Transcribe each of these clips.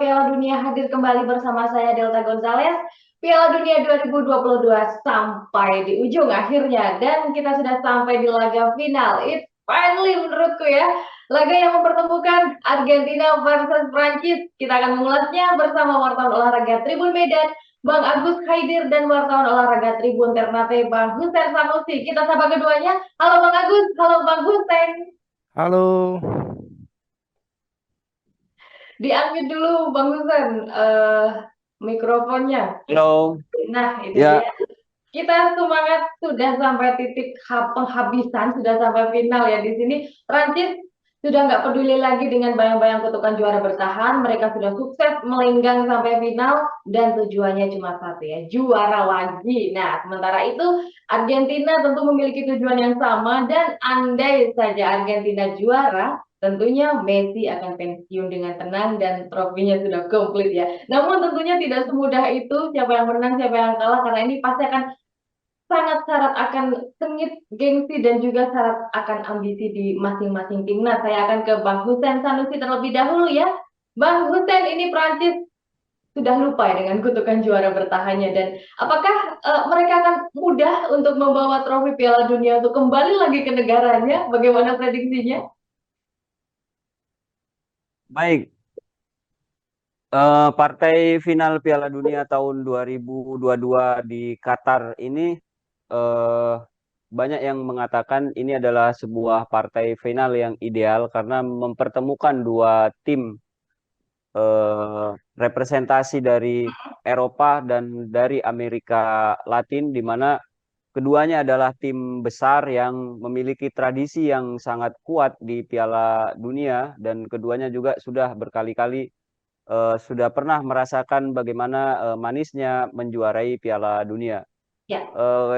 Piala Dunia hadir kembali bersama saya Delta Gonzalez. Piala Dunia 2022 sampai di ujung akhirnya dan kita sudah sampai di laga final. It's finally menurutku ya. Laga yang mempertemukan Argentina versus Prancis. Kita akan mengulasnya bersama wartawan olahraga Tribun Medan, Bang Agus Haidir dan wartawan olahraga Tribun Ternate, Bang Hussein Sanusi. Kita sapa keduanya. Halo Bang Agus, halo Bang Hussein. Halo, Di-unmute dulu Bang Hussein mikrofonnya. halo. Nah, itu Ya, dia. Kita semangat sudah sampai titik penghabisan, sudah sampai final ya di sini. Prancis sudah nggak peduli lagi dengan bayang-bayang kutukan juara bertahan. Mereka sudah sukses melenggang sampai final dan tujuannya cuma satu ya, juara lagi. Nah, sementara itu Argentina tentu memiliki tujuan yang sama dan andai saja Argentina juara, tentunya Messi akan pensiun dengan tenang dan trofinya sudah komplit ya. Namun tentunya tidak semudah itu siapa yang menang, siapa yang kalah karena ini pasti akan sangat syarat akan sengit gengsi dan juga syarat akan ambisi di masing-masing timnas. Saya akan ke Bang Hussein Sanusi terlebih dahulu ya. Bang Hussein, ini Prancis sudah lupa ya dengan kutukan juara bertahannya dan apakah mereka akan mudah untuk membawa trofi Piala Dunia untuk kembali lagi ke negaranya? Bagaimana prediksinya? baik. Partai final Piala Dunia tahun 2022 di Qatar ini eh, banyak yang mengatakan ini adalah sebuah partai final yang ideal karena mempertemukan dua tim representasi dari Eropa dan dari Amerika Latin, di mana keduanya adalah tim besar yang memiliki tradisi yang sangat kuat di Piala Dunia dan keduanya juga sudah berkali-kali sudah pernah merasakan bagaimana manisnya menjuarai Piala Dunia. Ya,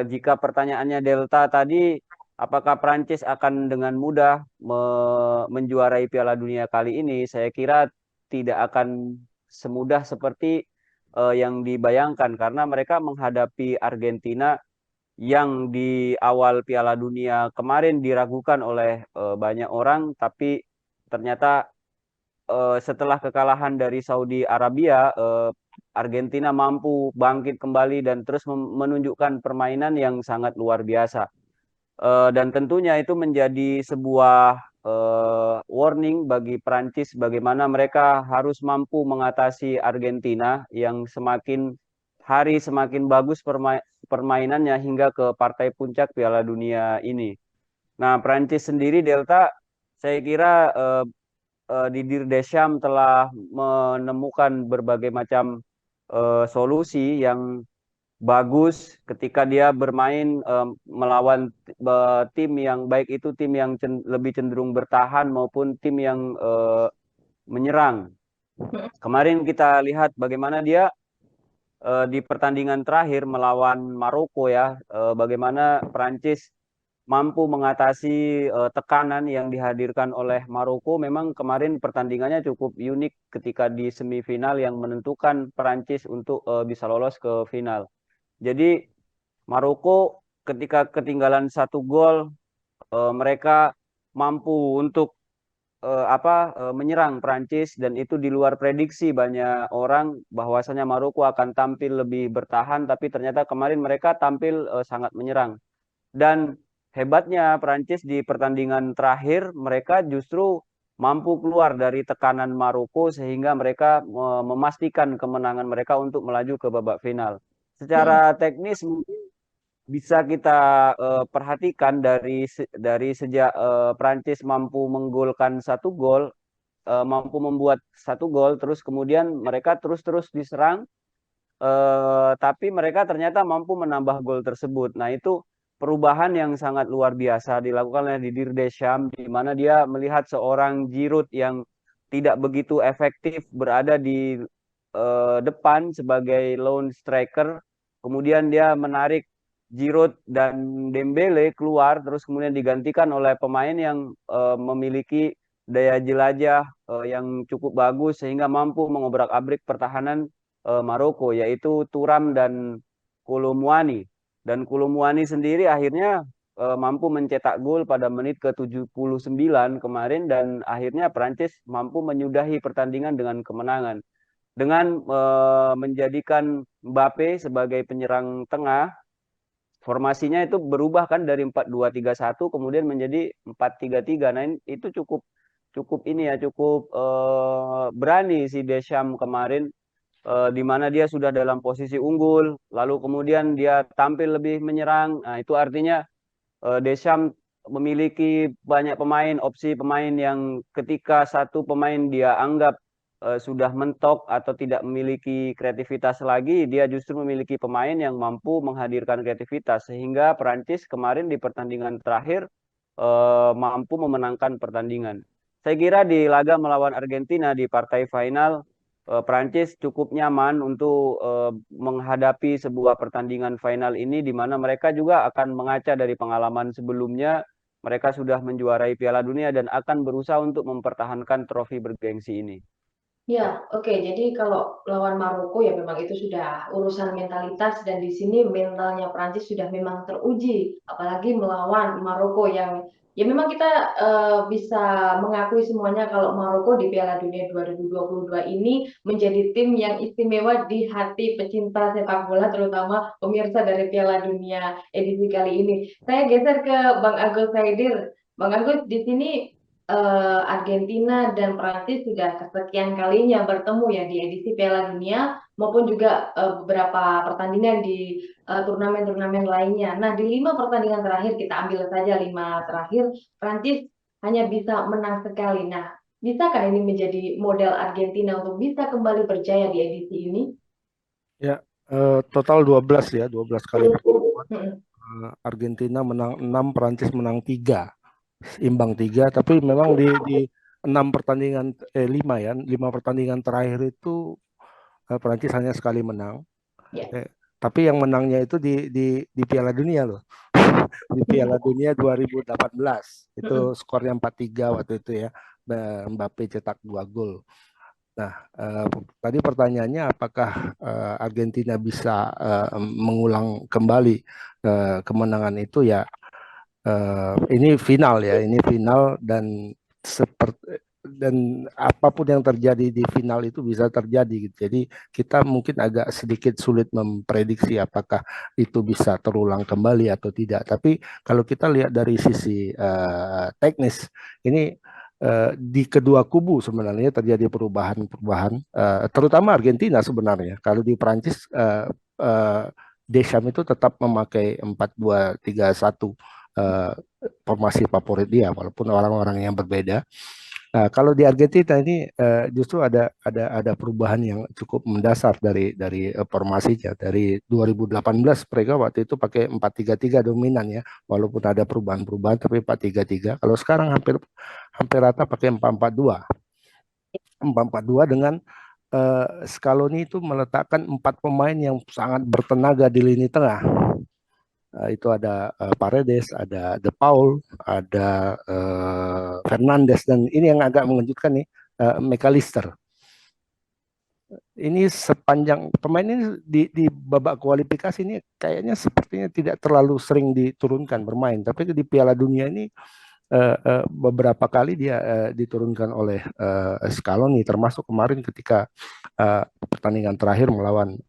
Jika pertanyaannya Delta tadi, apakah Prancis akan dengan mudah menjuarai Piala Dunia kali ini? Saya kira tidak akan semudah seperti yang dibayangkan karena mereka menghadapi Argentina yang di awal Piala Dunia kemarin diragukan oleh banyak orang, tapi ternyata setelah kekalahan dari Saudi Arabia, Argentina mampu bangkit kembali dan terus menunjukkan permainan yang sangat luar biasa. Dan tentunya itu menjadi sebuah warning bagi Prancis bagaimana mereka harus mampu mengatasi Argentina yang semakin hari semakin bagus permainannya hingga ke partai puncak Piala Dunia ini. Nah, Prancis sendiri Delta, saya kira Didier Deschamps telah menemukan berbagai macam solusi yang bagus ketika dia bermain melawan tim yang baik itu tim yang lebih cenderung bertahan maupun tim yang menyerang. Kemarin kita lihat bagaimana dia di pertandingan terakhir melawan Maroko ya, bagaimana Prancis mampu mengatasi tekanan yang dihadirkan oleh Maroko. Memang kemarin pertandingannya cukup unik ketika di semifinal yang menentukan Prancis untuk bisa lolos ke final. Jadi Maroko ketika ketinggalan satu gol, mereka mampu untuk menyerang Prancis dan itu di luar prediksi banyak orang bahwasanya Maroko akan tampil lebih bertahan, tapi ternyata kemarin mereka tampil sangat menyerang. Dan hebatnya Prancis di pertandingan terakhir mereka justru mampu keluar dari tekanan Maroko sehingga mereka memastikan kemenangan mereka untuk melaju ke babak final. Secara teknis mungkin bisa kita perhatikan dari sejak Prancis mampu menggolkan satu gol, mampu membuat satu gol, terus kemudian mereka terus-terus diserang, tapi mereka ternyata mampu menambah gol tersebut. Nah, itu perubahan yang sangat luar biasa dilakukan oleh Didier Deschamps, di mana dia melihat seorang Giroud yang tidak begitu efektif berada di depan sebagai lone striker. Kemudian dia menarik Giroud dan Dembele keluar, terus kemudian digantikan oleh pemain yang memiliki daya jelajah yang cukup bagus sehingga mampu mengobrak-abrik pertahanan Maroko, yaitu Thuram dan Kolomwani. Dan Kolomwani sendiri akhirnya mampu mencetak gol pada menit ke-79 kemarin dan akhirnya Prancis mampu menyudahi pertandingan dengan kemenangan. dengan menjadikan Mbappe sebagai penyerang tengah. Formasinya itu berubah kan dari 4-2-3-1 kemudian menjadi 4-3-3. Nah, itu cukup cukup ini ya, cukup berani si Deschamps kemarin, di mana dia sudah dalam posisi unggul, lalu kemudian dia tampil lebih menyerang. Nah, itu artinya Deschamps memiliki banyak pemain, opsi pemain yang ketika satu pemain dia anggap sudah mentok atau tidak memiliki kreativitas lagi, dia justru memiliki pemain yang mampu menghadirkan kreativitas sehingga Perancis kemarin di pertandingan terakhir mampu memenangkan pertandingan. Saya kira di laga melawan Argentina di partai final, Prancis cukup nyaman untuk menghadapi sebuah pertandingan final ini, di mana mereka juga akan mengaca dari pengalaman sebelumnya. Mereka sudah menjuarai Piala Dunia dan akan berusaha untuk mempertahankan trofi bergengsi ini. Ya, oke. Jadi kalau lawan Maroko ya memang itu sudah urusan mentalitas dan di sini mentalnya Prancis sudah memang teruji, apalagi melawan Maroko yang ya memang kita bisa mengakui semuanya kalau Maroko di Piala Dunia 2022 ini menjadi tim yang istimewa di hati pecinta sepak bola terutama pemirsa dari Piala Dunia edisi kali ini. Saya geser ke Bang Agus Saidir. Bang Agus, di sini Argentina dan Prancis sudah kesekian kalinya bertemu ya di edisi Piala Dunia maupun juga beberapa pertandingan di turnamen-turnamen lainnya. Nah, di 5 pertandingan terakhir kita ambil saja 5 terakhir, Prancis hanya bisa menang sekali. Nah, bisakah ini menjadi model Argentina untuk bisa kembali berjaya di edisi ini? Ya, total 12 ya, 12 kali pertemuan. Mm-mm. Argentina menang 6, Prancis menang 3, imbang 3. Tapi memang di 6 pertandingan 5 ya, 5 pertandingan terakhir itu Prancis hanya sekali menang. Ya. Tapi yang menangnya itu di Piala Dunia loh. Di Piala Dunia 2018. Itu skornya 4-3 waktu itu ya. Mbappe cetak 2 gol. Nah, tadi pertanyaannya apakah Argentina bisa mengulang kembali kemenangan itu ya. Ini final ya, ini final dan apapun yang terjadi di final itu bisa terjadi gitu. Jadi kita mungkin agak sedikit sulit memprediksi apakah itu bisa terulang kembali atau tidak. Tapi kalau kita lihat dari sisi teknis, ini di kedua kubu sebenarnya terjadi perubahan-perubahan, terutama Argentina sebenarnya. Kalau di Prancis, Deschamps itu tetap memakai 4-2-3-1, formasi favorit dia, walaupun orang-orang yang berbeda. Nah, kalau di Argentina ini justru ada perubahan yang cukup mendasar dari formasinya. Dari 2018 mereka waktu itu pakai 4-3-3 dominan ya, walaupun ada perubahan-perubahan tapi 4-3-3. Kalau sekarang hampir rata pakai 4-4-2. 4-4-2 dengan Scaloni itu meletakkan 4 pemain yang sangat bertenaga di lini tengah. Itu ada Paredes, ada De Paul, ada Fernandes, dan ini yang agak mengejutkan nih, McAllister. Ini sepanjang pemain ini di babak kualifikasi ini kayaknya sepertinya tidak terlalu sering diturunkan bermain, tapi di Piala Dunia ini beberapa kali dia diturunkan oleh Scaloni, termasuk kemarin ketika pertandingan terakhir melawan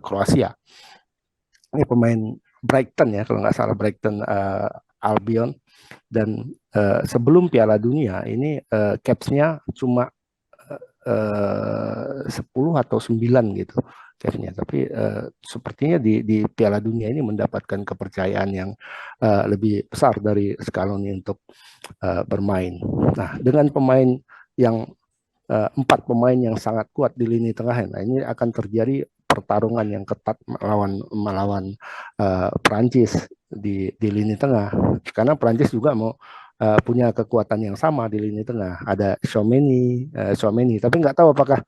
Kroasia. Ini pemain Brighton ya, kalau nggak salah Brighton Albion, dan sebelum Piala Dunia ini caps-nya cuma 10 atau 9 gitu capsnya, tapi sepertinya di Piala Dunia ini mendapatkan kepercayaan yang lebih besar dari Scaloni untuk bermain. Nah, dengan pemain yang 4 pemain yang sangat kuat di lini tengah, nah ini akan terjadi pertarungan yang ketat melawan Prancis di lini tengah, karena Prancis juga mau punya kekuatan yang sama di lini tengah. Ada Tchouaméni, tapi nggak tahu apakah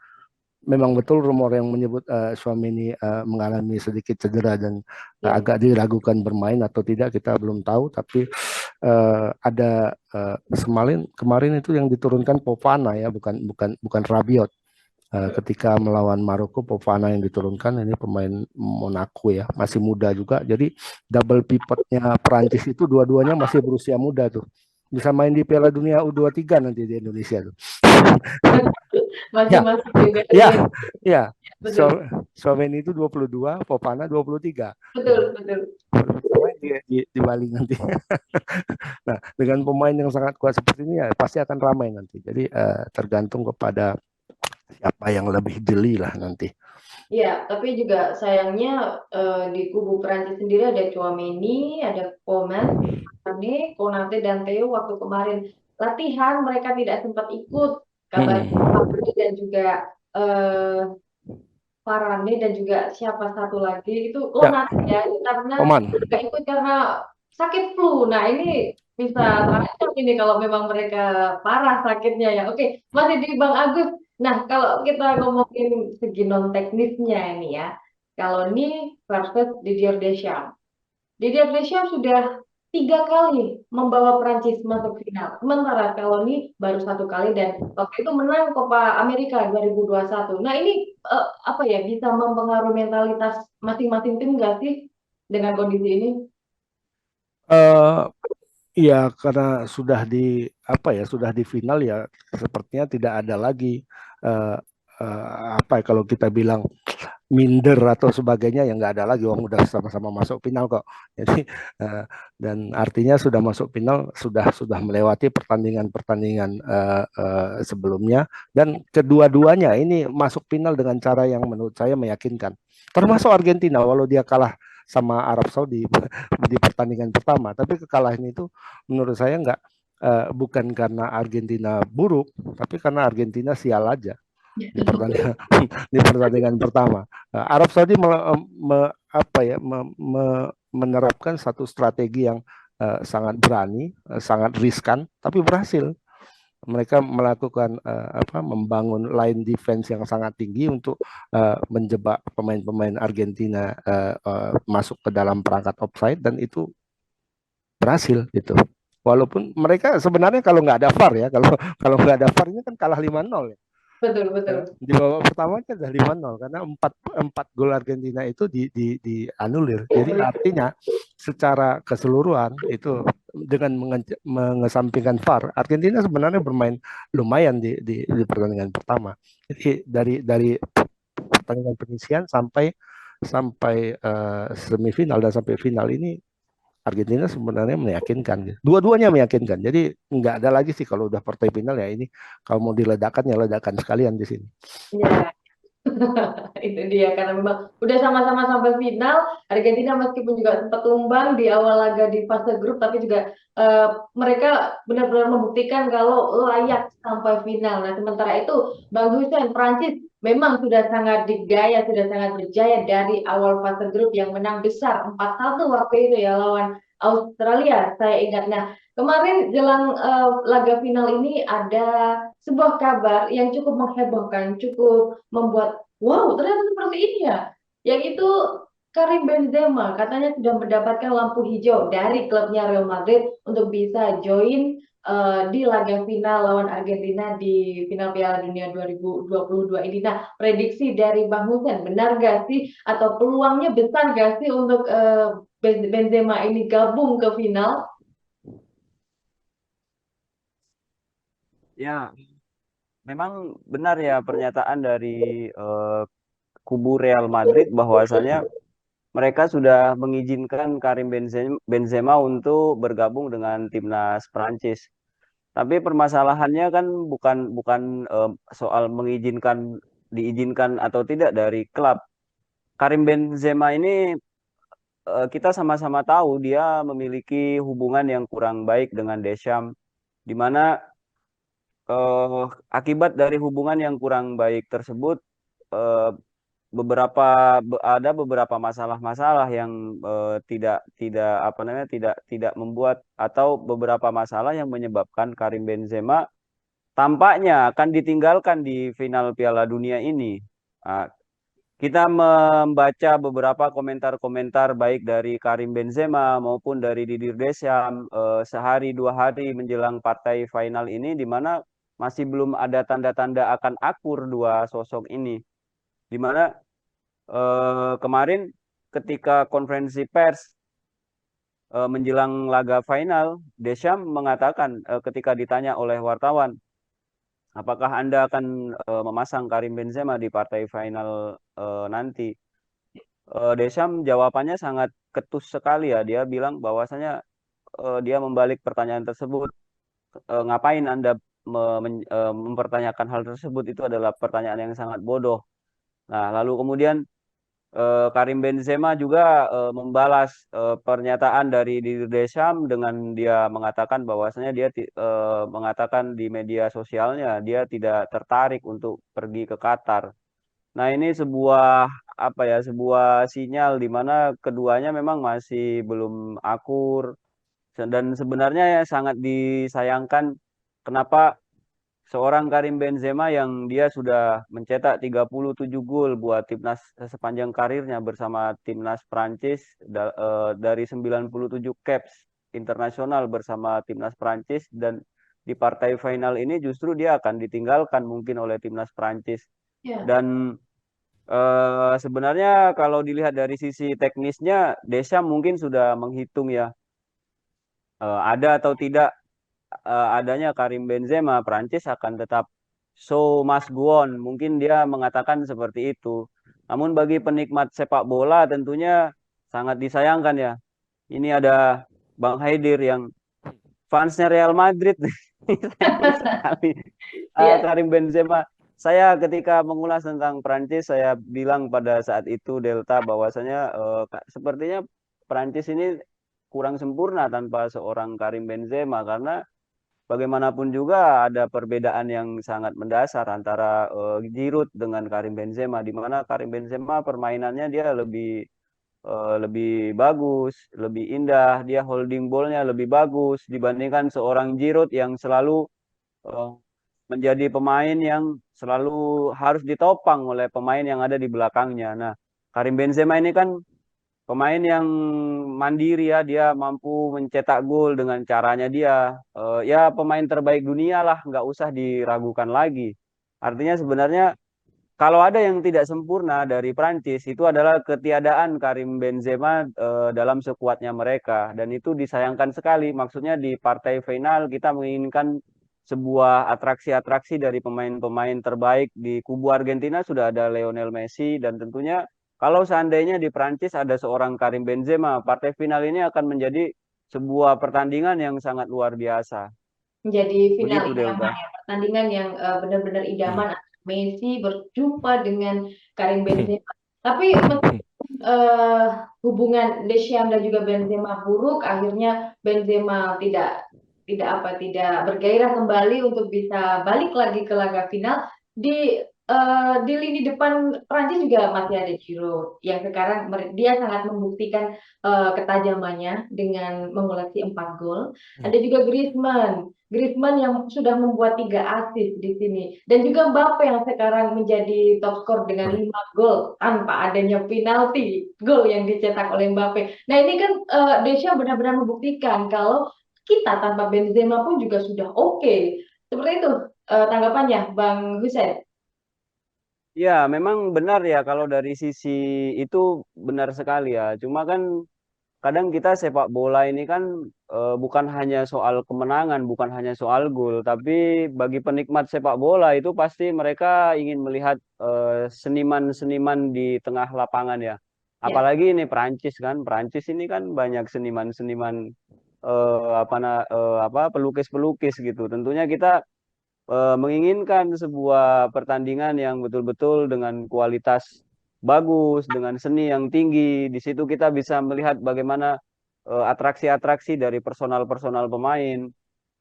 memang betul rumor yang menyebut Tchouaméni mengalami sedikit cedera dan agak diragukan bermain atau tidak, kita belum tahu. Tapi ada kemarin itu yang diturunkan Fofana ya, bukan Rabiot. Ketika melawan Maroko, Fofana yang diturunkan, ini pemain Monaco ya, masih muda juga. Jadi double pivotnya Perancis itu dua-duanya masih berusia muda tuh. Bisa main di Piala Dunia U23 nanti di Indonesia tuh. Ya, masih juga ya, ingin. ya. Betul, Suomen itu 22, Fofana 23. Jadi betul, betul. pemain di Bali nanti. Nah, dengan pemain yang sangat kuat seperti ini ya pasti akan ramai nanti. Jadi tergantung kepada siapa yang lebih jeli lah nanti. Ya, tapi juga sayangnya di kubu Perancis sendiri ada Tchouaméni, ada Coman, Mane, Konate, dan Theo waktu kemarin latihan mereka tidak sempat ikut. Kabar Mm-mm. Fabri dan juga eh Varane dan juga siapa satu lagi itu Ya, Konate ya karena Oman. nggak ikut karena sakit flu. Nah ini bisa terancam ini kalau memang mereka parah sakitnya ya. Oke, masih di Bang Agus. Nah kalau kita ngomongin segi non teknisnya ini ya, kalau ini versus Didier Deschamps. Didier Deschamps sudah 3 kali membawa Prancis masuk final. Sementara kalau ini baru 1 kali dan waktu itu menang Copa America 2021. Nah ini apa ya bisa mempengaruhi mentalitas masing-masing tim nggak sih dengan kondisi ini? eh Iya, karena sudah di apa ya, sudah di final ya, sepertinya tidak ada lagi eh, apa ya, kalau kita bilang minder atau sebagainya ya nggak ada lagi, orang udah sama-sama masuk final kok. Jadi eh, dan artinya sudah masuk final, sudah melewati pertandingan-pertandingan sebelumnya dan kedua-duanya ini masuk final dengan cara yang menurut saya meyakinkan. Termasuk Argentina, walau dia kalah sama Arab Saudi di pertandingan pertama, tapi kekalahan itu menurut saya nggak bukan karena Argentina buruk, tapi karena Argentina sial aja di pertandingan di pertandingan pertama. Arab Saudi apa ya, menerapkan satu strategi yang sangat berani, sangat riskan, tapi berhasil. Mereka melakukan apa, membangun line defense yang sangat tinggi untuk menjebak pemain-pemain Argentina masuk ke dalam perangkat offside dan itu berhasil gitu. Walaupun mereka sebenarnya kalau nggak ada VAR ya, kalau kalau nggak ada VAR ini kan kalah 5-0 ya. Betul, betul. Di babak pertama aja udah 5-0 karena empat gol Argentina itu dianulir. Jadi artinya secara keseluruhan itu dengan mengesampingkan VAR, Argentina sebenarnya bermain lumayan di pertandingan pertama. Jadi dari pertandingan penyisian sampai sampai semifinal dan sampai final ini Argentina sebenarnya meyakinkan gitu. Dua-duanya meyakinkan. Jadi nggak ada lagi sih kalau udah partai final ya ini kalau mau diledakan ya ledakan sekalian di sini. Ya, itu dia karena memang udah sama-sama sampai final. Argentina meskipun juga sempat tumbang di awal laga di fase grup, tapi juga mereka benar-benar membuktikan kalau layak sampai final. Nah, sementara itu Bang Hussein, Prancis memang sudah sangat digaya, sudah sangat berjaya dari awal fase grup yang menang besar 4-1 waktu itu ya lawan Australia, saya ingat. Nah, kemarin jelang laga final ini ada sebuah kabar yang cukup menghebohkan, cukup membuat wow, ternyata seperti ini ya. Yang itu Karim Benzema katanya sudah mendapatkan lampu hijau dari klubnya Real Madrid untuk bisa join di laga final lawan Argentina di final Piala Dunia 2022 ini. Nah, prediksi dari Bang Hussein benar gak sih atau peluangnya besar gak sih untuk Benzema ini gabung ke final? Ya, memang benar ya pernyataan dari eh, kubu Real Madrid bahwasanya mereka sudah mengizinkan Karim Benzema untuk bergabung dengan timnas Prancis. Tapi permasalahannya kan bukan bukan soal diizinkan atau tidak dari klub. Karim Benzema ini kita sama-sama tahu dia memiliki hubungan yang kurang baik dengan Deschamps, di mana eh, akibat dari hubungan yang kurang baik tersebut eh, ada beberapa masalah-masalah yang tidak tidak apa namanya tidak tidak membuat atau beberapa masalah yang menyebabkan Karim Benzema tampaknya akan ditinggalkan di final Piala Dunia ini. Nah, kita membaca beberapa komentar-komentar baik dari Karim Benzema maupun dari Didier Deschamps sehari 2 hari menjelang partai final ini di mana masih belum ada tanda-tanda akan akur dua sosok ini. Di mana kemarin ketika konferensi pers menjelang laga final, Deschamps mengatakan ketika ditanya oleh wartawan, apakah Anda akan memasang Karim Benzema di partai final nanti? Deschamps jawabannya sangat ketus sekali ya. Dia bilang bahwasanya dia membalik pertanyaan tersebut. Ngapain Anda mempertanyakan hal tersebut? Itu adalah pertanyaan yang sangat bodoh. Nah, lalu kemudian Karim Benzema juga membalas pernyataan dari Didier Deschamps dengan dia mengatakan bahwasanya dia mengatakan di media sosialnya dia tidak tertarik untuk pergi ke Qatar. Nah, ini sebuah apa ya, sebuah sinyal di mana keduanya memang masih belum akur dan sebenarnya ya sangat disayangkan kenapa seorang Karim Benzema yang dia sudah mencetak 37 gol buat timnas sepanjang karirnya bersama timnas Prancis dari 97 caps internasional bersama timnas Prancis, dan di partai final ini justru dia akan ditinggalkan mungkin oleh timnas Prancis. Ya. Dan sebenarnya kalau dilihat dari sisi teknisnya, Deschamps mungkin sudah menghitung ya, ada atau tidak adanya Karim Benzema, Prancis akan tetap show must go on. Mungkin dia mengatakan seperti itu. Namun bagi penikmat sepak bola tentunya sangat disayangkan ya. Ini ada Bang Haidir yang fansnya Real Madrid. Sayang sekali. Iya. Karim Benzema. Saya ketika mengulas tentang Prancis, saya bilang pada saat itu Delta bahwasanya sepertinya Prancis ini kurang sempurna tanpa seorang Karim Benzema, karena bagaimanapun juga ada perbedaan yang sangat mendasar antara Giroud dengan Karim Benzema, di mana Karim Benzema permainannya dia lebih bagus, lebih indah, dia holding ball-nya lebih bagus dibandingkan seorang Giroud yang selalu eh, menjadi pemain yang selalu harus ditopang oleh pemain yang ada di belakangnya. Nah, Karim Benzema ini kan pemain yang mandiri ya, dia mampu mencetak gol dengan caranya dia. Ya pemain terbaik dunia lah, nggak usah diragukan lagi. Artinya sebenarnya kalau ada yang tidak sempurna dari Prancis itu adalah ketiadaan Karim Benzema dalam skuadnya mereka, dan itu disayangkan sekali. Maksudnya di partai final kita menginginkan sebuah atraksi-atraksi dari pemain-pemain terbaik. Di kubu Argentina sudah ada Lionel Messi, dan tentunya kalau seandainya di Prancis ada seorang Karim Benzema, partai final ini akan menjadi sebuah pertandingan yang sangat luar biasa. Menjadi final Begitu idaman Delta. ya, pertandingan yang benar-benar idaman antara Messi berjumpa dengan Karim Benzema. Tapi eh, hubungan Deschamps dan juga Benzema buruk, akhirnya Benzema tidak bergairah kembali untuk bisa balik lagi ke laga final. Di lini depan Prancis juga masih ada Giroud yang sekarang dia sangat membuktikan ketajamannya dengan mengoleksi 4 gol. Ada juga Griezmann yang sudah membuat 3 assist di sini, dan juga Mbappe yang sekarang menjadi top skor dengan 5 gol tanpa adanya penalti gol yang dicetak oleh Mbappe. Nah, ini kan Deschamps benar-benar membuktikan kalau kita tanpa Benzema pun juga sudah oke. Seperti itu tanggapannya Bang Hussein. Ya, memang benar ya, kalau dari sisi itu benar sekali ya. Cuma kan kadang kita sepak bola ini kan bukan hanya soal kemenangan, bukan hanya soal gol, tapi bagi penikmat sepak bola itu pasti mereka ingin melihat seniman-seniman di tengah lapangan ya. Ya, Apalagi ini Prancis kan, Prancis ini kan banyak seniman-seniman apa pelukis-pelukis gitu. Tentunya kita menginginkan sebuah pertandingan yang betul-betul dengan kualitas bagus, dengan seni yang tinggi. Di situ kita bisa melihat bagaimana atraksi-atraksi dari personal-personal pemain.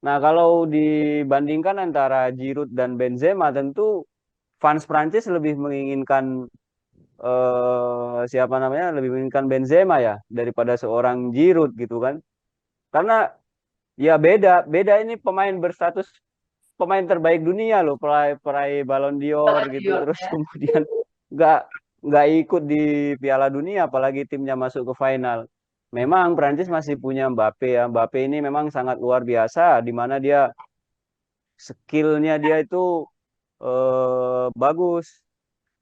Nah, kalau dibandingkan antara Giroud dan Benzema, tentu fans Prancis lebih menginginkan siapa namanya, lebih menginginkan Benzema ya daripada seorang Giroud gitu kan. Karena ya beda, beda ini pemain berstatus pemain terbaik dunia loh, peraih peraih Ballon d'Or gitu, Balafior, terus ya. kemudian nggak nggak ikut di Piala Dunia, apalagi timnya masuk ke final. Memang Prancis masih punya Mbappe ya, Mbappe ini memang sangat luar biasa, di mana dia skillnya dia itu bagus.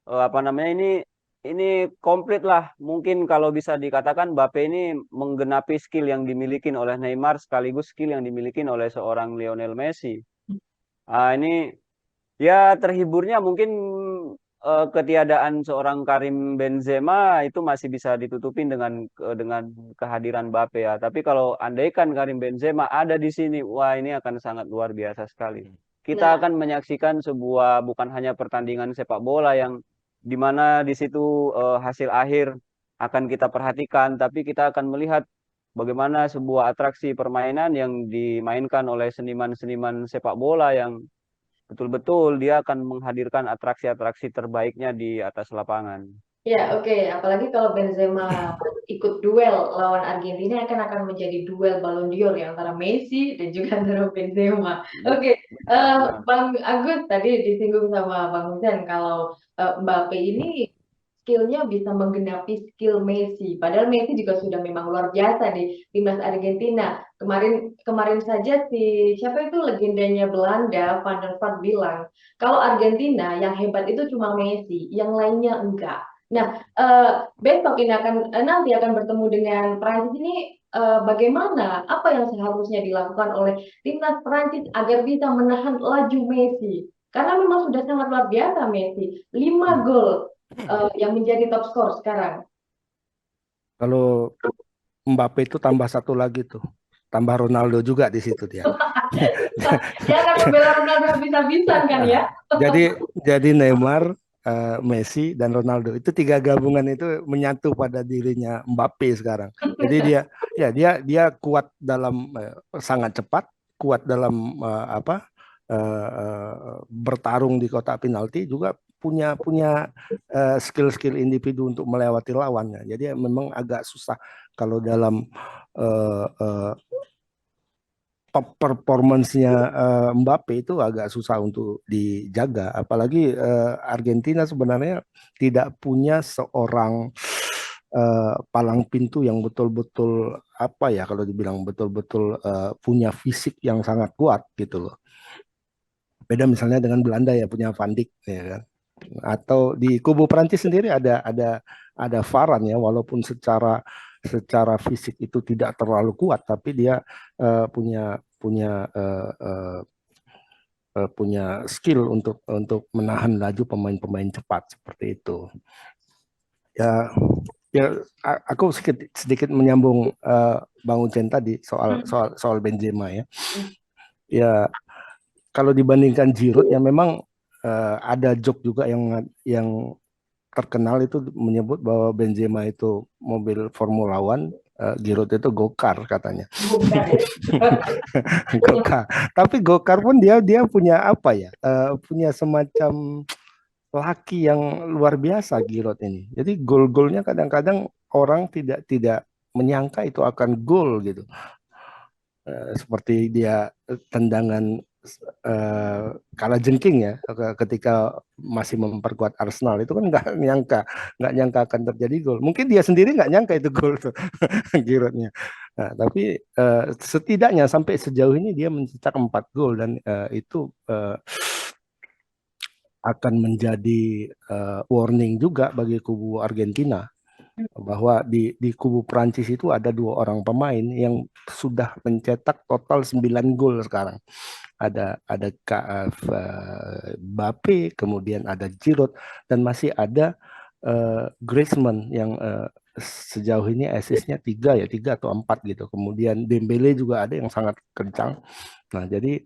Apa namanya ini komplit lah. Mungkin kalau bisa dikatakan Mbappe ini menggenapi skill yang dimiliki oleh Neymar sekaligus skill yang dimiliki oleh seorang Lionel Messi. Ini Ya terhiburnya mungkin ketiadaan seorang Karim Benzema itu masih bisa ditutupin dengan kehadiran Mbappe ya. Tapi kalau andaikan Karim Benzema ada di sini, wah ini akan sangat luar biasa sekali. Kita Nah, akan menyaksikan sebuah bukan hanya pertandingan sepak bola yang di mana di situ hasil akhir akan kita perhatikan, tapi kita akan melihat bagaimana sebuah atraksi permainan yang dimainkan oleh seniman-seniman sepak bola yang betul-betul dia akan menghadirkan atraksi-atraksi terbaiknya di atas lapangan. ya oke. Apalagi kalau Benzema ikut duel lawan Argentina akan menjadi duel Ballon d'Or ya antara Messi dan juga antara Benzema. Bet- Oke, Benar. Bang Agus tadi disinggung sama Bang Hussein kalau Mbappe ini skillnya bisa menggenapi skill Messi. Padahal Messi juga sudah memang luar biasa di timnas Argentina. Kemarin kemarin saja si siapa itu legendanya Belanda, Van der Vaart bilang kalau Argentina yang hebat itu cuma Messi, yang lainnya enggak. Nah, besok ini nanti akan bertemu dengan Prancis ini. Bagaimana apa yang seharusnya dilakukan oleh timnas Prancis agar bisa menahan laju Messi? Karena memang sudah sangat luar biasa Messi, 5 gol yang menjadi top skor sekarang. Kalau Mbappe itu tambah satu lagi tuh, tambah Ronaldo juga di situ dia. Jangan membela Ronaldo bisa-bisan kan ya? Jadi Neymar, Messi dan Ronaldo itu tiga gabungan itu menyatu pada dirinya Mbappe sekarang. Jadi dia kuat dalam sangat cepat, kuat dalam bertarung di kotak penalti, juga punya punya skill-skill individu untuk melewati lawannya. Jadi memang agak susah kalau dalam uh, uh, performance-nya Mbappe itu agak susah untuk dijaga. Apalagi Argentina sebenarnya tidak punya seorang palang pintu yang betul-betul apa ya, kalau dibilang betul-betul punya fisik yang sangat kuat gitu loh. Beda misalnya dengan Belanda ya, punya Van Dijk ya kan. Atau di kubu Prancis sendiri ada Varane ya, walaupun secara fisik itu tidak terlalu kuat, tapi dia punya punya punya skill untuk menahan laju pemain-pemain cepat seperti itu. Ya, aku sedikit menyambung Bang Ucen tadi soal Benzema ya. Ya, kalau dibandingkan Giroud ya memang ada joke juga yang terkenal itu menyebut bahwa Benzema itu mobil Formula One, Giroud itu go-kar katanya. Bukan ya. Go-kar. Tapi go-kar pun dia punya apa ya? Punya semacam laki yang luar biasa Giroud ini. Jadi gol-golnya kadang-kadang orang tidak menyangka itu akan gol gitu. Seperti dia tendangan kalah jengking ya ketika masih memperkuat Arsenal itu kan nggak nyangka akan terjadi gol. Mungkin dia sendiri nggak nyangka itu gol tuh Giroudnya. Nah, tapi setidaknya sampai sejauh ini dia mencetak 4 gol dan itu akan menjadi warning juga bagi kubu Argentina bahwa di kubu Prancis itu ada 2 orang pemain yang sudah mencetak total 9 gol sekarang. Ada Mbappe, kemudian ada Giroud, dan masih ada Griezmann yang sejauh ini assist-nya 3 atau 4 gitu. Kemudian Dembele juga ada yang sangat kencang. Nah, jadi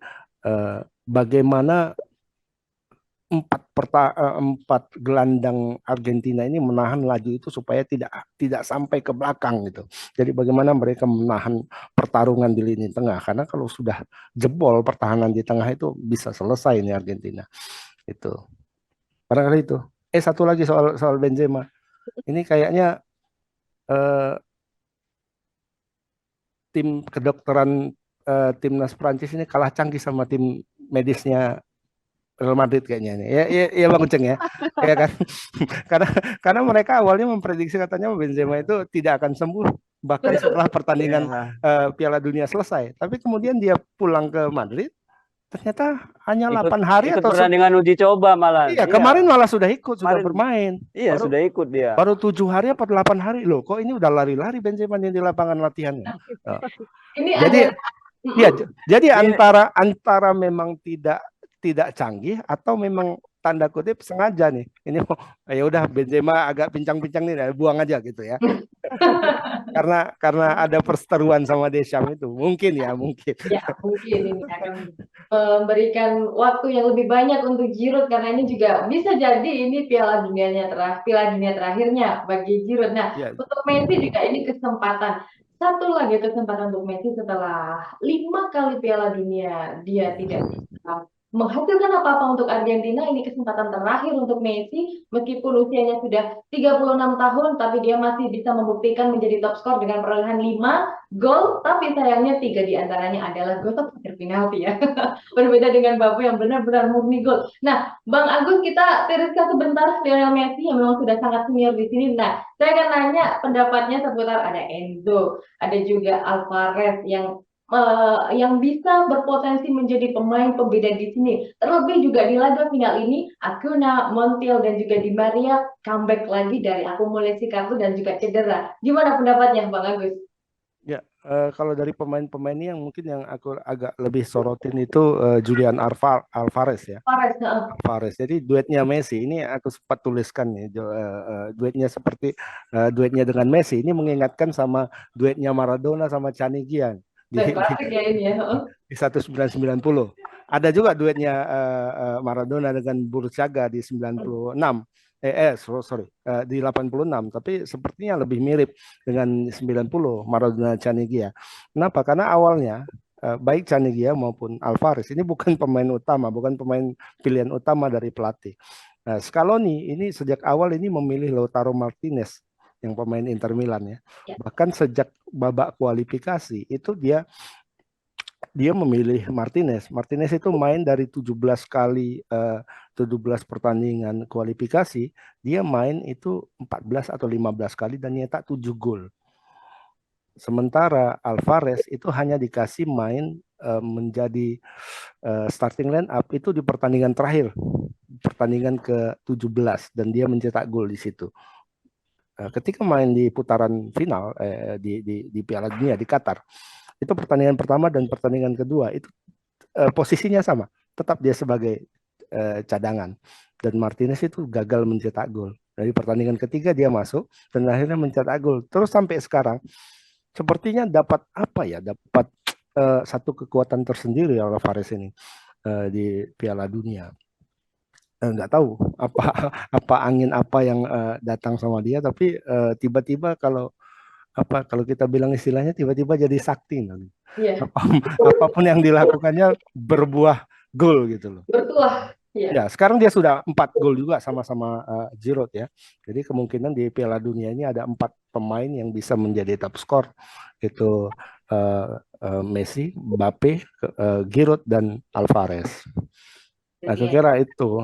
bagaimana empat gelandang Argentina ini menahan laju itu supaya tidak sampai ke belakang gitu. Jadi bagaimana mereka menahan pertarungan di lini tengah, karena kalau sudah jebol pertahanan di tengah itu bisa selesai nih Argentina. Itu. Barangkali itu. Satu lagi soal Benzema. Ini kayaknya tim kedokteran timnas Prancis ini kalah canggih sama tim medisnya Real Madrid kayaknya ini. Ya Bang Uceng ya. Ya kan? karena karena mereka awalnya memprediksi katanya Benzema itu tidak akan sembuh bahkan setelah pertandingan Ya, Piala Dunia selesai. Tapi kemudian dia pulang ke Madrid, ternyata hanya ikut 8 hari ikut atau pertandingan uji coba malah. iya, Iya, kemarin malah sudah sudah kemarin bermain. iya Baru sudah ikut dia. baru 7 hari apa 8 hari loh. Kok ini udah lari-lari Benzema di lapangan latihannya. Ini Jadi ada ya, jadi Ini antara memang tidak tidak canggih atau memang tanda kutip sengaja nih. Ini ya udah Benzema agak pincang-pincang nih, buang aja gitu ya. Karena ada perseteruan sama Deschamps itu. Mungkin ya, mungkin. Ya, mungkin ini akan memberikan waktu yang lebih banyak untuk Giroud karena ini juga bisa jadi ini Piala Dunia terakhirnya bagi Giroud. Nah, Ya, untuk Messi juga ini kesempatan satu lagi kesempatan untuk Messi setelah 5 kali Piala Dunia dia tidak bisa menghasilkan apa-apa untuk Argentina. Ini kesempatan terakhir untuk Messi meskipun usianya sudah 36 tahun tapi dia masih bisa membuktikan menjadi top skor dengan perolehan 5 gol, tapi sayangnya 3 diantaranya adalah gol akhir penalti ya. Berbeda dengan Mbappe yang benar-benar murni gol. Nah, Bang Agus, kita tiriskan sebentar Lionel Messi yang memang sudah sangat senior di sini. Nah, saya akan nanya pendapatnya seputar ada Enzo, ada juga Alvarez yang bisa berpotensi menjadi pemain pembeda di sini. Terlebih juga di laga final ini, Acuna, Montiel, dan juga Di Maria comeback lagi dari akumulasi kartu dan juga cedera. Gimana pendapatnya, Bang Agus? ya. Kalau dari pemain-pemain ini yang mungkin yang aku agak lebih sorotin itu Julian Alvarez ya. Alvarez, Alvarez. Jadi duetnya Messi ini aku sempat tuliskan nih duetnya seperti duetnya dengan Messi ini mengingatkan sama duetnya Maradona sama Canigian klasik ya ini ya. di 1990. Ada juga duetnya Maradona dengan Bursaga di 96. Di 86, tapi sepertinya lebih mirip dengan 90 Maradona Canigia. Kenapa? Karena awalnya baik Canigia maupun Alvarez ini bukan pemain utama, bukan pemain pilihan utama dari pelatih. Nah, Scaloni ini sejak awal ini memilih Lautaro Martinez yang pemain Inter Milan ya. Ya. Bahkan sejak babak kualifikasi itu dia memilih Martinez. Martinez itu main dari 17 kali 17 pertandingan kualifikasi, dia main itu 14 atau 15 kali dan nyetak 7 gol. Sementara Alvarez itu hanya dikasih main menjadi starting line up itu di pertandingan terakhir, pertandingan ke-17 dan dia mencetak gol di situ. Ketika main di putaran final di Piala Dunia di Qatar, itu pertandingan pertama dan pertandingan kedua itu posisinya sama, tetap dia sebagai cadangan dan Martinez itu gagal mencetak gol. Dari pertandingan ketiga dia masuk dan akhirnya mencetak gol. Terus sampai sekarang sepertinya dapat satu kekuatan tersendiri Alvarez ini di Piala Dunia. Nggak tahu apa angin apa yang datang sama dia, tapi tiba-tiba kalau kita bilang istilahnya tiba-tiba jadi sakti. Iya. Apapun yang dilakukannya berbuah gol gitu loh. Bertuah. Iya. Ya, sekarang dia sudah 4 gol juga sama-sama Giroud ya. Jadi kemungkinan di Piala Dunia ini ada 4 pemain yang bisa menjadi top skor. Itu Messi, Mbappe, Giroud dan Alvarez. Aku kira itu.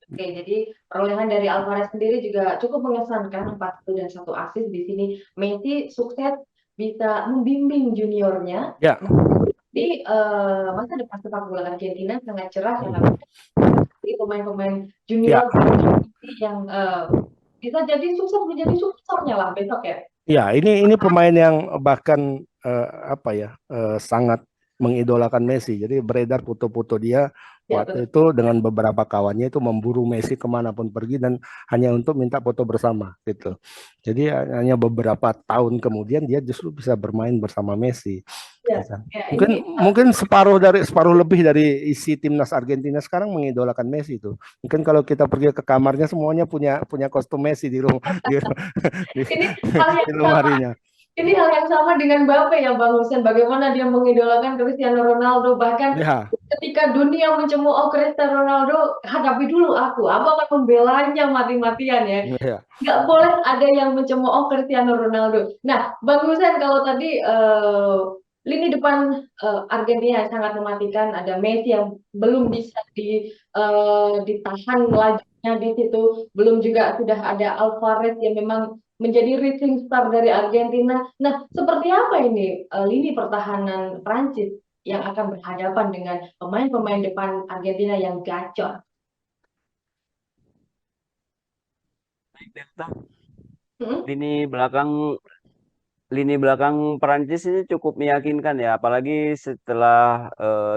Oke, jadi perolehan dari Alvarez sendiri juga cukup mengesankan 4 gol dan 1 assist di sini. Messi sukses bisa membimbing juniornya. Ya. Di masa depan sepak bola Argentina sangat cerah karena pemain-pemain junior yang bisa jadi sukses menjadi suksesornya lah besok ya. Ya, ini pemain yang bahkan sangat mengidolakan Messi. Jadi beredar foto-foto dia waktu itu dengan beberapa kawannya itu memburu Messi kemanapun pergi dan hanya untuk minta foto bersama gitu. Jadi hanya beberapa tahun kemudian dia justru bisa bermain bersama Messi. Mungkin separuh lebih dari isi timnas Argentina sekarang mengidolakan Messi itu. Mungkin kalau kita pergi ke kamarnya semuanya punya kostum Messi di rumah di lemarinya. Ini hal yang sama dengan Mbappe ya Bang Husen, bagaimana dia mengidolakan Cristiano Ronaldo, bahkan ketika dunia mencemooh Cristiano Ronaldo, hadapi dulu aku akan membelanya mati-matian ya. Nggak boleh ada yang mencemooh Cristiano Ronaldo. Nah, Bang Husen, kalau tadi lini depan Argentina yang sangat mematikan, ada Messi yang belum bisa ditahan lajunya di situ, belum juga sudah ada Alvarez yang memang menjadi rising star dari Argentina. Nah, seperti apa ini lini pertahanan Prancis yang akan berhadapan dengan pemain-pemain depan Argentina yang gacor? Lini belakang lini belakang Perancis ini cukup meyakinkan ya, apalagi setelah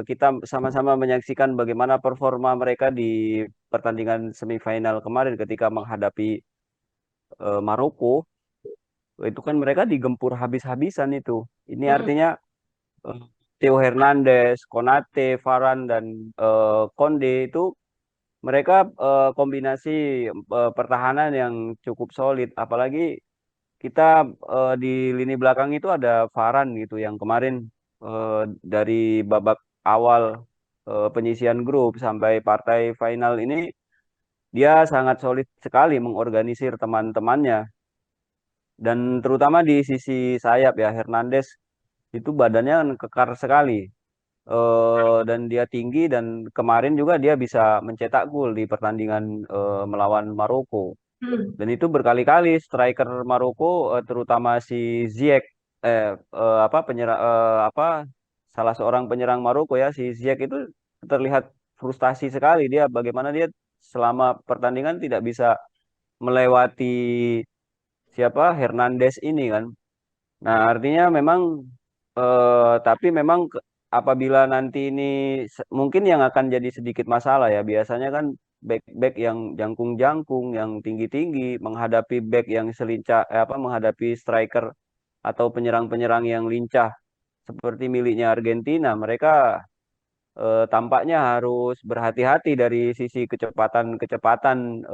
kita sama-sama menyaksikan bagaimana performa mereka di pertandingan semifinal kemarin ketika menghadapi Maroko. Itu kan mereka digempur habis-habisan itu. Ini Mm-mm. artinya eh, Theo Hernandez, Konate, Varane dan Konde itu mereka kombinasi pertahanan yang cukup solid. Apalagi kita di lini belakang itu ada Varane gitu yang kemarin dari babak awal penyisian grup sampai partai final ini dia sangat solid sekali mengorganisir teman-temannya dan terutama di sisi sayap ya Hernandez itu badannya kan kekar sekali. Dan dia tinggi dan kemarin juga dia bisa mencetak gol di pertandingan melawan Maroko. Mm. Dan itu berkali-kali striker Maroko terutama si Ziyech apa salah seorang penyerang Maroko ya si Ziyech itu terlihat frustasi sekali dia bagaimana dia selama pertandingan tidak bisa melewati siapa Hernandez ini kan. Nah, artinya memang tapi memang apabila nanti ini mungkin yang akan jadi sedikit masalah ya biasanya kan back-back yang jangkung-jangkung, yang tinggi-tinggi menghadapi back yang selincah menghadapi striker atau penyerang-penyerang yang lincah seperti miliknya Argentina, mereka tampaknya harus berhati-hati dari sisi kecepatan-kecepatan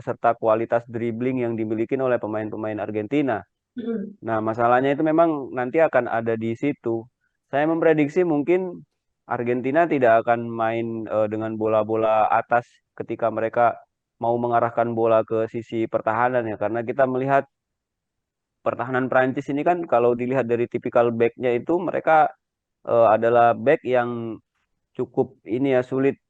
serta kualitas dribbling yang dimiliki oleh pemain-pemain Argentina. Mm-mm. Nah, masalahnya itu memang nanti akan ada di situ. Saya memprediksi mungkin Argentina tidak akan main dengan bola-bola atas ketika mereka mau mengarahkan bola ke sisi pertahanan ya, karena kita melihat pertahanan Prancis ini kan kalau dilihat dari tipikal backnya itu mereka adalah back yang cukup ini ya sulit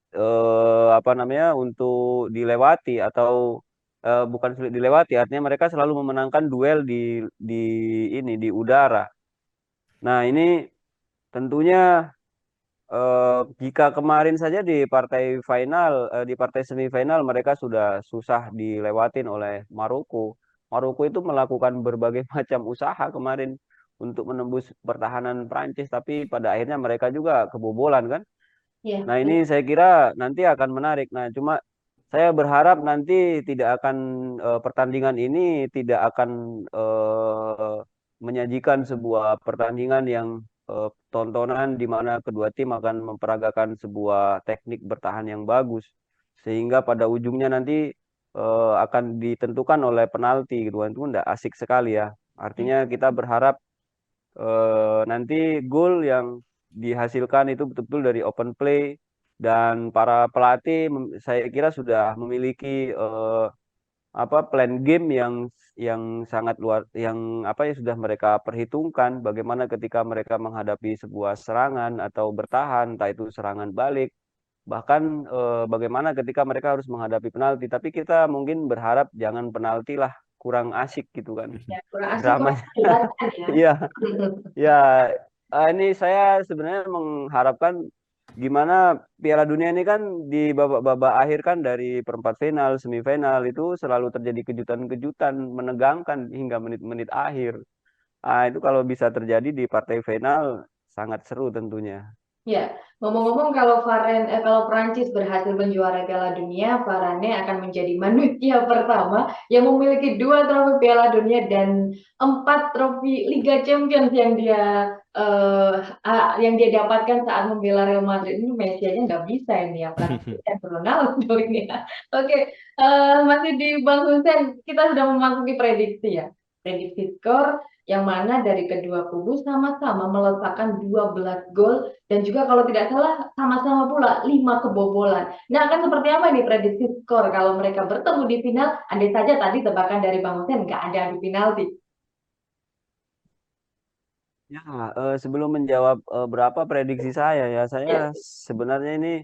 untuk dilewati atau bukan sulit dilewati, artinya mereka selalu memenangkan duel di di udara. Nah, ini tentunya jika kemarin saja di partai semifinal mereka sudah susah dilewatin oleh Maroko. Maroko itu melakukan berbagai macam usaha kemarin untuk menembus pertahanan Prancis, tapi pada akhirnya mereka juga kebobolan kan. Ya, Nah, ini saya kira nanti akan menarik. Nah, cuma saya berharap nanti tidak akan pertandingan ini tidak akan menyajikan sebuah pertandingan yang tontonan di mana kedua tim akan memperagakan sebuah teknik bertahan yang bagus sehingga pada ujungnya nanti akan ditentukan oleh penalti gitu kan. Itu enggak asik sekali ya. Artinya kita berharap nanti gol yang dihasilkan itu betul-betul dari open play dan para pelatih saya kira sudah memiliki plan game yang sangat luar yang ya sudah mereka perhitungkan bagaimana ketika mereka menghadapi sebuah serangan atau bertahan entah itu serangan balik bahkan bagaimana ketika mereka harus menghadapi penalti tapi kita mungkin berharap jangan penalti lah kurang asik gitu kan ya, kurang asik kok dramanya. kelihatan ya. Iya. Ya, ini saya sebenarnya mengharapkan gimana Piala Dunia ini kan di babak-babak akhir kan dari perempat final, semifinal itu selalu terjadi kejutan-kejutan menegangkan hingga menit-menit akhir. Itu kalau bisa terjadi di partai final sangat seru tentunya. Ya, ngomong-ngomong kalau Prancis berhasil menjuarai Piala Dunia, Varane akan menjadi manusia pertama yang memiliki 2 trofi Piala Dunia dan 4 trofi Liga Champions yang dia dapatkan saat membela Real Madrid. Ini Messi aja nggak bisa ini ya, Prancis dan Ronaldo ini ya. Oke, masih di Bang Hussein, kita sudah memasuki prediksi ya. Prediksi skor yang mana dari kedua kubu sama-sama meletakkan 12 gol dan juga kalau tidak salah sama-sama pula 5 kebobolan. Nah, akan seperti apa nih prediksi skor kalau mereka bertemu di final? Andai saja tadi tebakan dari Bang Hussein nggak ada adu penalti. Ya, sebelum menjawab berapa prediksi saya ya, saya Ya. sebenarnya ini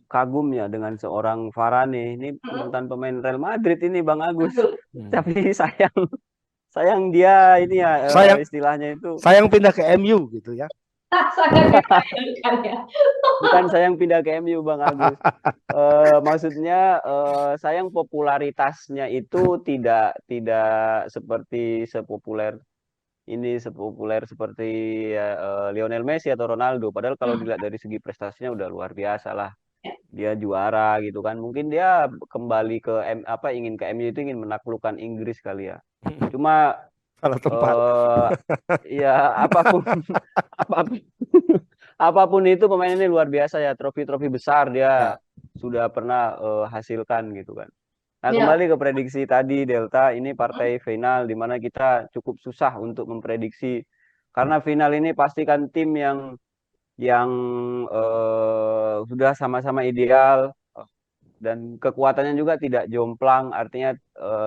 kagum ya dengan seorang Varane. Ini Mm-mm. mantan pemain Real Madrid ini Bang Agus. Betul. Tapi sayang sayang dia ini ya Sayang istilahnya itu sayang pindah ke MU gitu ya. Sangat disayangkan ya. bukan sayang pindah ke MU Bang Agus. Maksudnya sayang popularitasnya itu tidak tidak seperti sepopuler ini sepopuler seperti Lionel Messi atau Ronaldo. Padahal kalau dilihat dari segi prestasinya udah luar biasa lah. Ya. Dia juara gitu kan. Mungkin dia kembali ke ingin ke MU itu ingin menaklukkan Inggris kali ya. Cuma Salah tempat. ya apapun apapun apapun itu pemain ini luar biasa ya. Trofi-trofi besar dia Ya. sudah pernah hasilkan gitu kan. Nah, Ya. kembali ke prediksi tadi, Delta, ini partai final di mana kita cukup susah untuk memprediksi. Karena final ini pastikan tim yang sudah sama-sama ideal dan kekuatannya juga tidak jomplang, artinya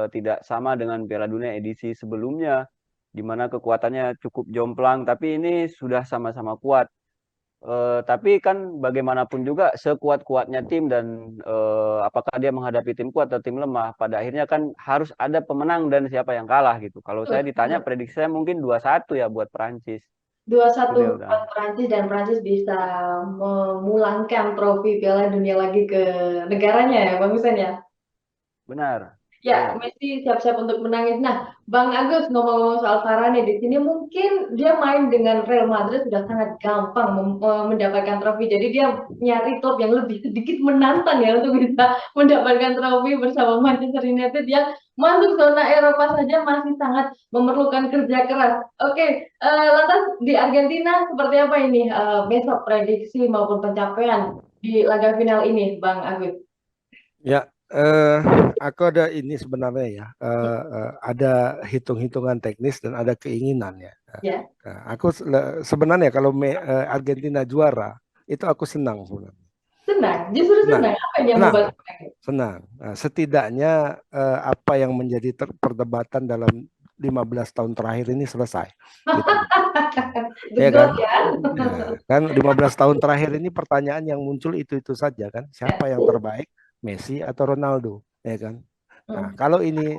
tidak sama dengan Piala Dunia edisi sebelumnya, di mana kekuatannya cukup jomplang, tapi ini sudah sama-sama kuat. Tapi kan bagaimanapun juga sekuat-kuatnya tim dan apakah dia menghadapi tim kuat atau tim lemah, pada akhirnya kan harus ada pemenang dan siapa yang kalah gitu. Kalau saya ditanya prediksi saya mungkin 2-1 ya buat Prancis. 2-1 Delta. buat Prancis dan Prancis bisa memulangkan trofi Piala Dunia lagi ke negaranya ya, Bang Hussein ya. Benar. Ya, Messi siap-siap untuk menangis. Nah, Bang Agus ngomong-ngomong soal Varane di sini mungkin dia main dengan Real Madrid sudah sangat gampang mendapatkan trofi. Jadi dia nyari klub yang lebih sedikit menantang ya untuk bisa mendapatkan trofi bersama Manchester United yang masuk zona Eropa saja masih sangat memerlukan kerja keras. Oke, lantas di Argentina seperti apa ini besok prediksi maupun pencapaian di laga final ini, Bang Agus? Ya, aku ada ini sebenarnya ya, ada hitung-hitungan teknis dan ada keinginan ya. Ya. Aku sebenarnya kalau Argentina juara itu aku senang sebenarnya. Senang, justru senang. Apa yang membuat senang? Nah, setidaknya apa yang menjadi perdebatan dalam 15 tahun terakhir ini selesai. Gitu. Ya kan? Nah, kan 15 tahun terakhir ini pertanyaan yang muncul itu saja kan. Siapa yang terbaik? Messi atau Ronaldo, ya kan? Nah, kalau ini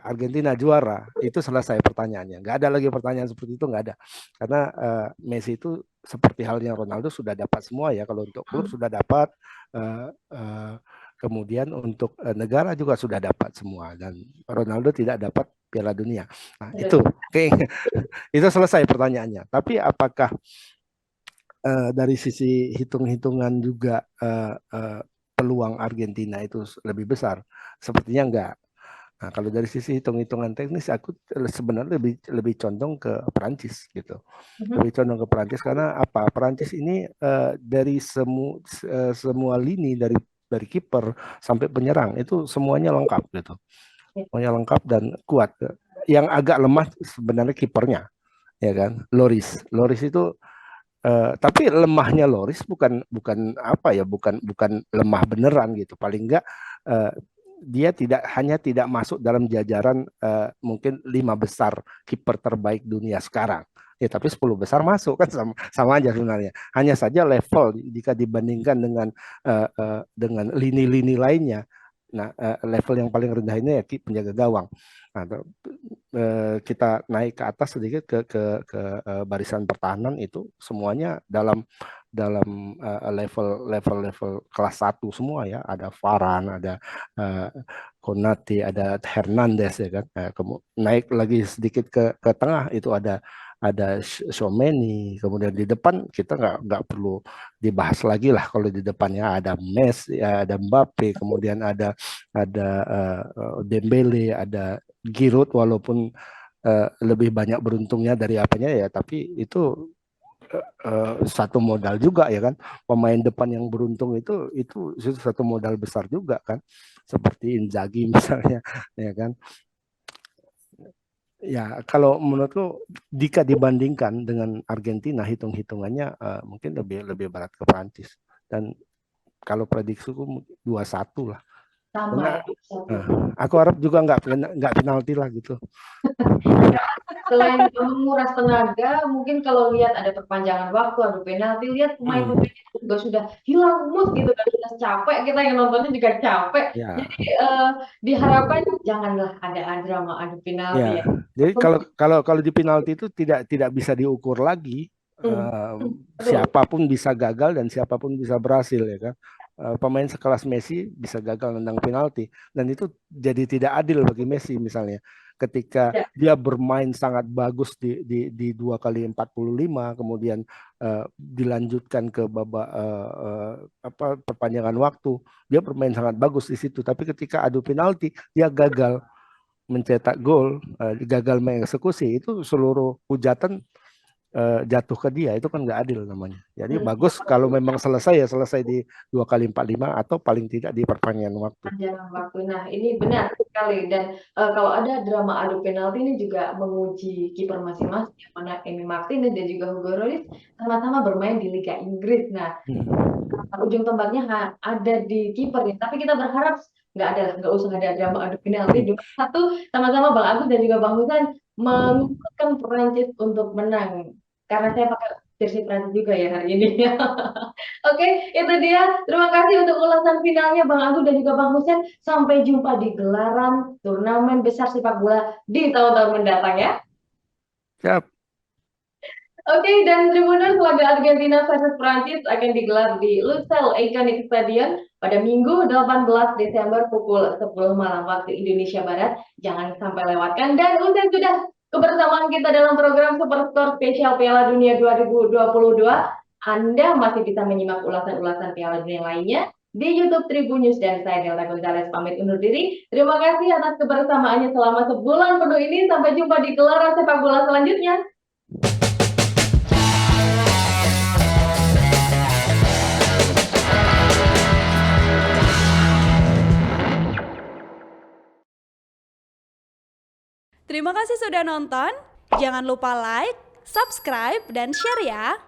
Argentina juara, itu selesai pertanyaannya. Nggak ada lagi pertanyaan seperti itu, nggak ada. Karena Messi itu seperti halnya Ronaldo sudah dapat semua ya. Kalau untuk klub sudah dapat, kemudian untuk negara juga sudah dapat semua. Dan Ronaldo tidak dapat Piala Dunia. Nah, itu selesai pertanyaannya. Tapi apakah dari sisi hitung-hitungan juga peluang Argentina itu lebih besar? Sepertinya enggak. Nah, kalau dari sisi hitung-hitungan teknis, aku sebenarnya lebih condong ke Perancis gitu. Lebih condong ke Perancis karena apa? Perancis ini dari semua lini dari kiper sampai penyerang itu semuanya lengkap gitu. Semuanya lengkap dan kuat. Yang agak lemah sebenarnya kipernya, ya kan? Loris itu tapi lemahnya Loris bukan apa ya, bukan lemah beneran gitu. Paling enggak dia hanya tidak masuk dalam jajaran mungkin 5 besar kiper terbaik dunia sekarang. Ya, tapi 10 besar masuk kan sama aja sebenarnya. Hanya saja level jika dibandingkan dengan lini-lini lainnya. Nah, level yang paling rendah ini ya penjaga gawang. Nah, kita naik ke atas sedikit ke barisan pertahanan itu semuanya dalam level kelas 1 semua ya. Ada Varane, ada Konate, ada Hernandez ya kan. Naik lagi sedikit ke tengah itu ada Tchouaméni, kemudian di depan kita nggak perlu dibahas lagi lah. Kalau di depannya ada Messi, ada Mbappe, kemudian ada Dembele, ada Giroud, walaupun lebih banyak beruntungnya dari apanya ya, tapi itu satu modal juga ya kan. Pemain depan yang beruntung itu satu modal besar juga kan, seperti Inzaghi misalnya ya kan. Ya, kalau menurutku jika dibandingkan dengan Argentina, hitung-hitungannya mungkin lebih berat ke Prancis. Dan kalau prediksiku 2-1 lah. Sama. Aku harap juga nggak penalti lah gitu. Selain menguras tenaga, mungkin kalau lihat ada perpanjangan waktu, ada penalti, lihat pemain-pemainnya juga sudah hilang mood gitu kan, sudah capek, kita yang nontonnya juga capek. Ya. Jadi diharapkan janganlah ada drama, ada penalti. Ya. Jadi kalau di penalti itu tidak bisa diukur lagi. Siapapun bisa gagal dan siapapun bisa berhasil ya kan. Pemain sekelas Messi bisa gagal nendang penalti dan itu jadi tidak adil bagi Messi misalnya. ketika Ya. dia bermain sangat bagus di 2x45, kemudian dilanjutkan ke babak perpanjangan waktu, dia bermain sangat bagus di situ. Tapi ketika adu penalti dia gagal mencetak gol, gagal mengeksekusi, itu seluruh hujatan jatuh ke dia. Itu kan nggak adil namanya. Jadi bagus kalau memang selesai ya selesai di 2x45 atau paling tidak di perpanjangan waktu. Perpanjangan waktu. Nah, ini benar sekali. Dan kalau ada drama adu penalti ini juga menguji kiper masing-masing, yang mana Emi Martinez dan juga Hugo Lloris sama-sama bermain di Liga Inggris. Nah, ujung tombaknya ada di kiper nih. Tapi kita berharap nggak usah ada drama adu penalti. Satu, sama-sama Bang Agus dan juga Bang Husan menguatkan Perancis untuk menang. Karena saya pakai jersey Prancis juga ya hari ini. Oke, itu dia. Terima kasih untuk ulasan finalnya Bang Agus dan juga Bang Husen. Sampai jumpa di gelaran turnamen besar sepak bola di tahun-tahun mendatang ya. Siap. Oke, dan Tribuners, laga Argentina versus Prancis akan digelar di Lusail Iconic Stadium pada Minggu 18 Desember pukul 10 malam waktu Indonesia Barat. Jangan sampai lewatkan. Dan usai sudah kebersamaan kita dalam program Superstore Spesial Piala Dunia 2022, Anda masih bisa menyimak ulasan-ulasan Piala Dunia lainnya di YouTube Tribun News, dan saya Delta Gonzales pamit undur diri. Terima kasih atas kebersamaannya selama sebulan penuh ini. Sampai jumpa di gelaran sepak bola selanjutnya. Terima kasih sudah nonton. Jangan lupa like, subscribe, dan share ya.